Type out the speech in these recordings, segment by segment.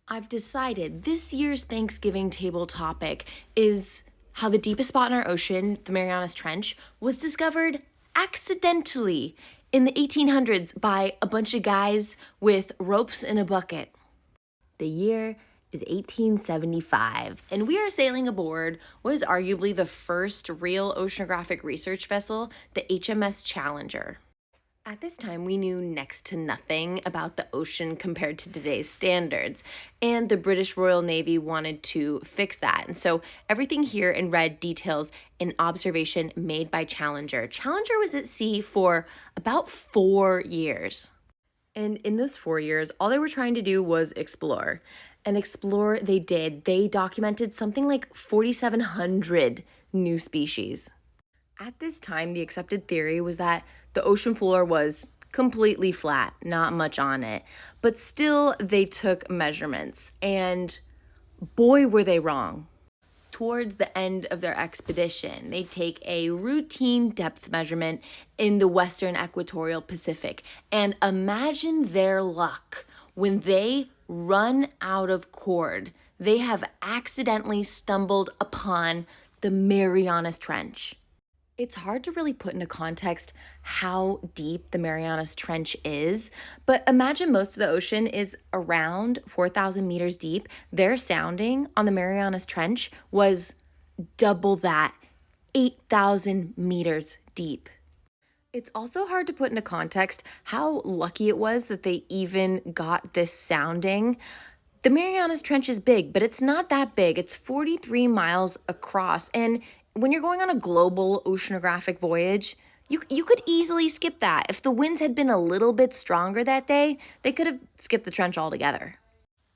I've decided this year's Thanksgiving table topic is how the deepest spot in our ocean, the Marianas Trench, was discovered accidentally in the 1800s by a bunch of guys with ropes in a bucket. The year is 1875, and we are sailing aboard what is arguably the first real oceanographic research vessel, the HMS Challenger. At this time, we knew next to nothing about the ocean compared to today's standards, and the British Royal Navy wanted to fix that. And so everything here in red details an observation made by Challenger. Challenger was at sea for about 4 years. And in those 4 years, all they were trying to do was explore. And explore they did. They documented something like 4,700 new species. At this time, the accepted theory was that the ocean floor was completely flat, not much on it. But still, they took measurements, and boy, were they wrong. Towards the end of their expedition, they take a routine depth measurement in the western equatorial Pacific. And imagine their luck when they run out of cord. They have accidentally stumbled upon the Marianas Trench. It's hard to really put into context how deep the Marianas Trench is, but imagine most of the ocean is around 4,000 meters deep. Their sounding on the Marianas Trench was double that, 8,000 meters deep. It's also hard to put into context how lucky it was that they even got this sounding. The Marianas Trench is big, but it's not that big. It's 43 miles across, and when you're going on a global oceanographic voyage, you could easily skip that. If the winds had been a little bit stronger that day, they could have skipped the trench altogether.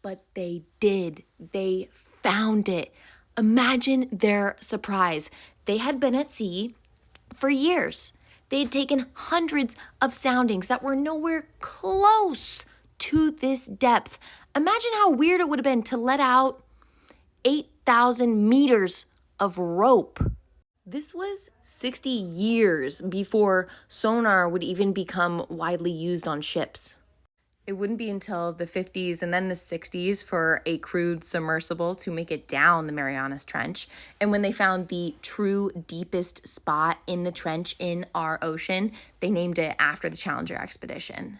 But they did. They found it. Imagine their surprise. They had been at sea for years. They had taken hundreds of soundings that were nowhere close to this depth. Imagine how weird it would have been to let out 8,000 meters of rope. This was 60 years before sonar would even become widely used on ships. It wouldn't be until the 50s and then the 60s for a crewed submersible to make it down the Marianas Trench. And when they found the true deepest spot in the trench in our ocean, they named it after the Challenger expedition.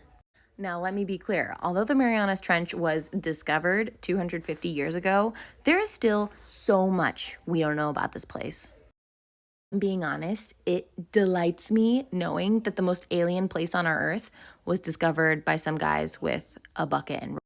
Now, let me be clear. Although the Marianas Trench was discovered 250 years ago, there is still so much we don't know about this place. Being honest, it delights me knowing that the most alien place on our earth was discovered by some guys with a bucket and